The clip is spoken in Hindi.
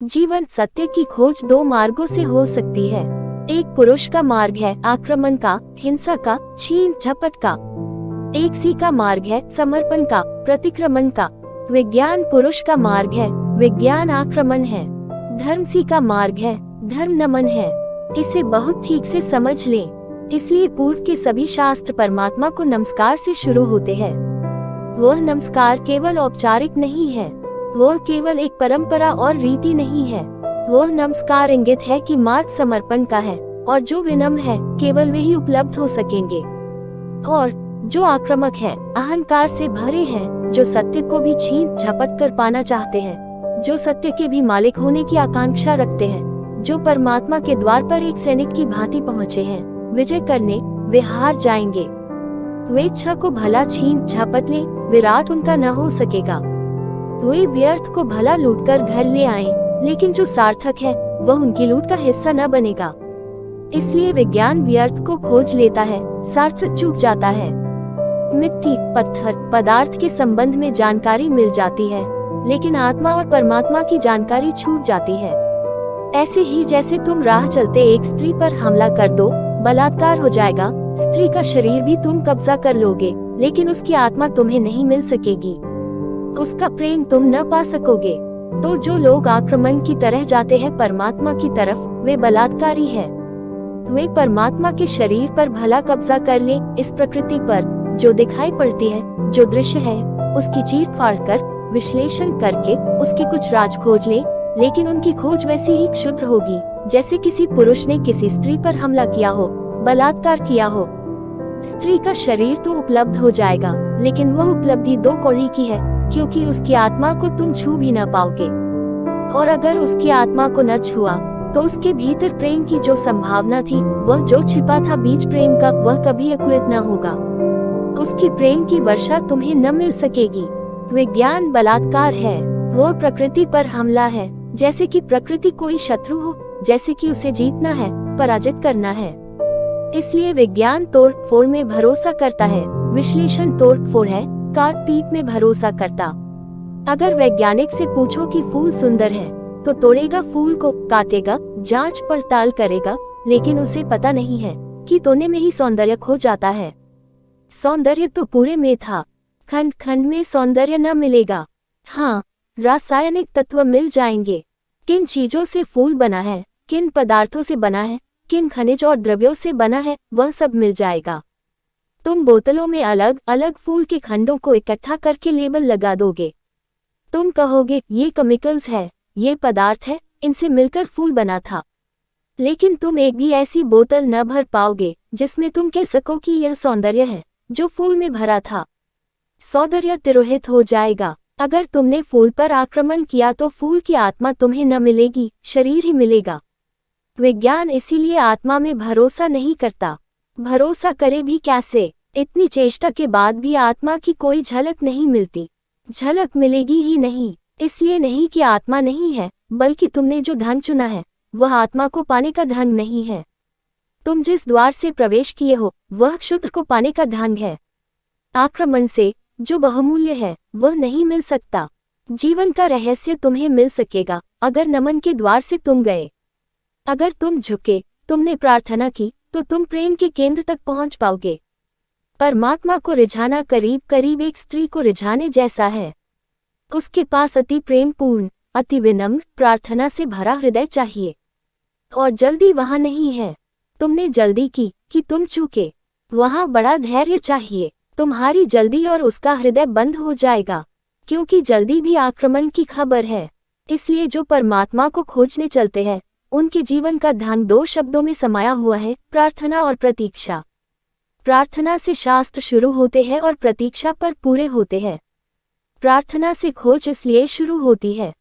जीवन सत्य की खोज दो मार्गों से हो सकती है। एक पुरुष का मार्ग है आक्रमण का, हिंसा का, छीन झपट का। एक सी का मार्ग है समर्पण का, प्रतिक्रमण का। विज्ञान पुरुष का मार्ग है, विज्ञान आक्रमण है। धर्म सी का मार्ग है, धर्म नमन है। इसे बहुत ठीक से समझ लें। इसलिए पूर्व के सभी शास्त्र परमात्मा को नमस्कार से शुरू होते हैं। वह नमस्कार केवल औपचारिक नहीं है, वह केवल एक परंपरा और रीति नहीं है। वह नमस्कार इंगित है कि मार्ग समर्पण का है, और जो विनम्र है केवल वे ही उपलब्ध हो सकेंगे। और जो आक्रामक है, अहंकार से भरे हैं, जो सत्य को भी छीन झपट कर पाना चाहते हैं, जो सत्य के भी मालिक होने की आकांक्षा रखते हैं, जो परमात्मा के द्वार पर एक सैनिक की भांति पहुँचे हैं विजय करने, वे हार जाएंगे। वे इच्छा को भला छीन झपट ले, विराट उनका न हो सकेगा। वे व्यर्थ को भला लूटकर घर ले आए, लेकिन जो सार्थक है वह उनकी लूट का हिस्सा न बनेगा। इसलिए विज्ञान व्यर्थ को खोज लेता है, सार्थक चूक जाता है। मिट्टी, पत्थर, पदार्थ के संबंध में जानकारी मिल जाती है, लेकिन आत्मा और परमात्मा की जानकारी छूट जाती है। ऐसे ही जैसे तुम राह चलते एक स्त्री पर हमला कर दो, बलात्कार हो जाएगा। स्त्री का शरीर भी तुम कब्जा कर लोगे, लेकिन उसकी आत्मा तुम्हें नहीं मिल सकेगी, उसका प्रेम तुम न पा सकोगे। तो जो लोग आक्रमण की तरह जाते हैं परमात्मा की तरफ, वे बलात्कारी हैं। वे परमात्मा के शरीर पर भला कब्जा कर ले, इस प्रकृति पर जो दिखाई पड़ती है, जो दृश्य है, उसकी चीर फाड़ कर विश्लेषण करके उसके कुछ राज खोज ले, लेकिन उनकी खोज वैसी ही क्षुद्र होगी जैसे किसी पुरुष ने किसी स्त्री पर हमला किया हो, बलात्कार किया हो। स्त्री का शरीर तो उपलब्ध हो जाएगा, लेकिन वह उपलब्धि दो कौड़ी की है, क्योंकि उसकी आत्मा को तुम छू भी न पाओगे। और अगर उसकी आत्मा को न छुआ, तो उसके भीतर प्रेम की जो संभावना थी, वह जो छिपा था बीज प्रेम का, वह कभी अंकुरित न होगा। उसकी प्रेम की वर्षा तुम्हें न मिल सकेगी। विज्ञान बलात्कार है, वह प्रकृति पर हमला है, जैसे कि प्रकृति कोई शत्रु हो, जैसे कि उसे जीतना है, पराजित करना है। इसलिए विज्ञान तोड़ फोड़ में भरोसा करता है, विश्लेषण तोड़ फोड़ है, काट पीट में भरोसा करता। अगर वैज्ञानिक से पूछो कि फूल सुंदर है, तो तोड़ेगा फूल को, काटेगा, जांच पड़ताल करेगा, लेकिन उसे पता नहीं है कि तोड़ने में ही सौंदर्य खो जाता है। सौंदर्य तो पूरे में था, खंड खंड में सौंदर्य न मिलेगा। हाँ, रासायनिक तत्व मिल जाएंगे। किन चीजों से फूल बना है, किन पदार्थों से बना है, किन खनिज और द्रव्यों से बना है, वह सब मिल जाएगा। तुम बोतलों में अलग अलग फूल के खंडों को इकट्ठा करके लेबल लगा दोगे। तुम कहोगे ये केमिकल्स है, ये पदार्थ है, इनसे मिलकर फूल बना था। लेकिन तुम एक भी ऐसी बोतल न भर पाओगे जिसमें तुम कह सको कि यह सौंदर्य है जो फूल में भरा था। सौंदर्य तिरोहित हो जाएगा। अगर तुमने फूल पर आक्रमण किया तो फूल की आत्मा तुम्हें न मिलेगी, शरीर ही मिलेगा। विज्ञान इसीलिए आत्मा में भरोसा नहीं करता। भरोसा करे भी कैसे? इतनी चेष्टा के बाद भी आत्मा की कोई झलक नहीं मिलती। झलक मिलेगी ही नहीं, इसलिए नहीं कि आत्मा नहीं है, बल्कि तुमने जो ढंग चुना है वह आत्मा को पाने का ढंग नहीं है। तुम जिस द्वार से प्रवेश किए हो वह क्षुद्र को पाने का ढंग है। आक्रमण से जो बहुमूल्य है वह नहीं मिल सकता। जीवन का रहस्य तुम्हें मिल सकेगा अगर नमन के द्वार से तुम गए। अगर तुम झुके, तुमने प्रार्थना की, तो तुम प्रेम के केंद्र तक पहुंच पाओगे। परमात्मा को रिझाना करीब करीब एक स्त्री को रिझाने जैसा है। उसके पास अति प्रेमपूर्ण, अति विनम्र, प्रार्थना से भरा हृदय चाहिए, और जल्दी वहां नहीं है। तुमने जल्दी की कि तुम चूके, वहां बड़ा धैर्य चाहिए। तुम्हारी जल्दी और उसका हृदय बंद हो जाएगा, क्योंकि जल्दी भी आक्रमण की खबर है। इसलिए जो परमात्मा को खोजने चलते हैं, उनके जीवन का ध्यान दो शब्दों में समाया हुआ है, प्रार्थना और प्रतीक्षा। प्रार्थना से शास्त्र शुरू होते हैं और प्रतीक्षा पर पूरे होते हैं। प्रार्थना से खोज इसलिए शुरू होती है